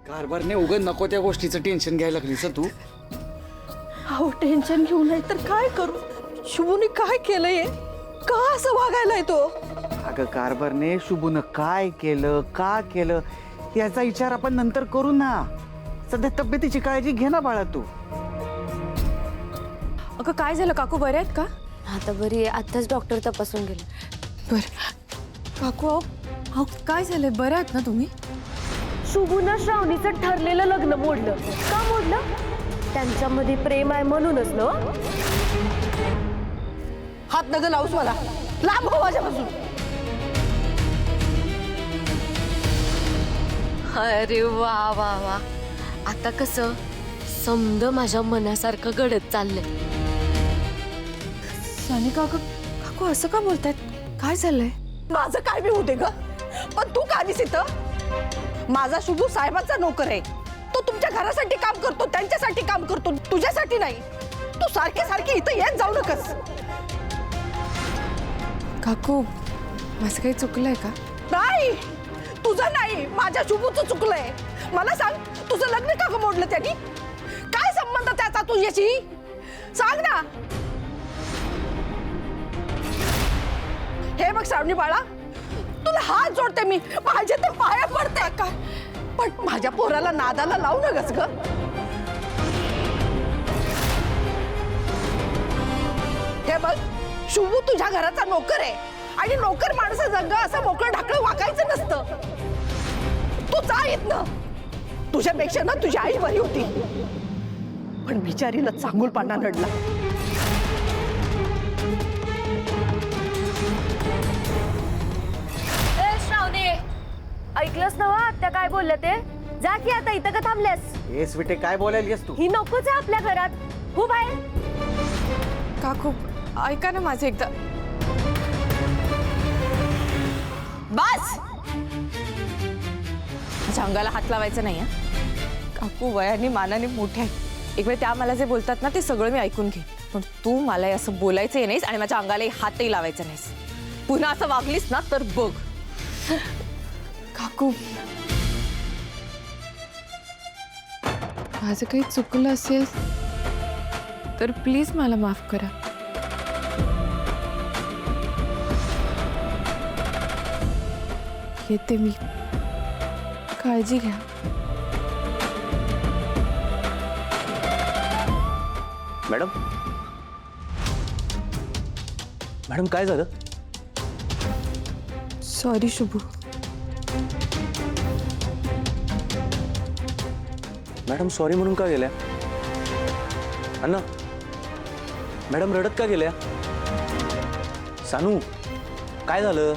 कारभारने उगं नको त्या गोष्टीचं टेन्शन घ्यायला लागलीस तू. अहो टेन्शन घेऊ नाही तर काय करू. शुभूने काय केलंय, का असं वागायलाय तो. अगं कारभारने शुभून काय केलं, का केलं याचा विचार आपण नंतर करू ना. सध्या तब्येतीची काळजी घे ना बाळा तू. अगं काय झालं काकू, बरे आहेत का? आता बरी आहे, आताच डॉक्टर तपासून गेले. बरं काकू, अहो काय झालंय, बरं आहेत ना तुम्ही? शुभूनं श्रावणीचं ठरलेलं लग्न मोडलं. का मोडलं? त्यांच्यामध्ये प्रेम आहे म्हणूनच ना. हात नग लावूस मला, लांब हो माझ्यापासून. अरे वा वा वा, आता कसं समद माझ्या मनासारखं घडत चाललंय. सानिका काकू असं का बोलतायत, काय झालंय? माझं काय बी होते ग, पण तू का आलीस इथं. माझा शुभू साहेबाचा नोकर आहे. तो तुमच्या घरासाठी काम करतो, त्यांच्यासाठी काम करतो, तुझ्यासाठी नाही. तू सारखे सारखे इथं येत जाऊ नकस. काकू माझं काही चुकलंय का? नाही, तुझं नाही, माझ्या शुभूचं चुकलंय. मला सांग, तुझं लग्न का ग मोडलं त्यांनी? काय संबंध त्याचा तुझ्याशी, सांग ना. हे बघ श्रावणी बाळा, तुला हात जोडते मी, माझ्या तर पाया पडते का. पण माझ्या पोराला नादाला लावू नगस ग. हे बघ, शुभू तुझ्या घराचा नोकर आहे आणि नोकर माणसं जग असं मोकळं ढाकळं वागायचं नसतं. तू जा येत ना. तुझ्यापेक्षा ना तुझी आई बरी होती, पण बिचारीला चांगुलपणा नडला. श्रावणी, ऐकलंस ना आत्या काय बोलल्या ते? जा की आता, इथं का थांबल्यास? हे स्वीटे काय बोलायलीस तू. ही नकोच आहे आपल्या घरात, हो बाहेर. काकू ऐका ना माझं एकदा. बस, माझ्या अंगाला हात लावायचा नाही. काकू वयाने मानाने मोठे आहेत. एक वेळ त्या मला जे बोलतात ना ते सगळं मी ऐकून घे, पण तू मला असं बोलायचंही नाहीस आणि माझ्या अंगालाही हातही लावायचा नाहीस. पुन्हा असं वागलीस ना तर बघ. काकू माझं काही चुकलं असेल तर प्लीज मला माफ करा. येते मी, काळजी घ्या. मॅडम, मॅडम काय झालं? सॉरी शुभू. मॅडम सॉरी म्हणून का गेल्या? अण्णा, मॅडम रडत का गेल्या? सानू काय झालं?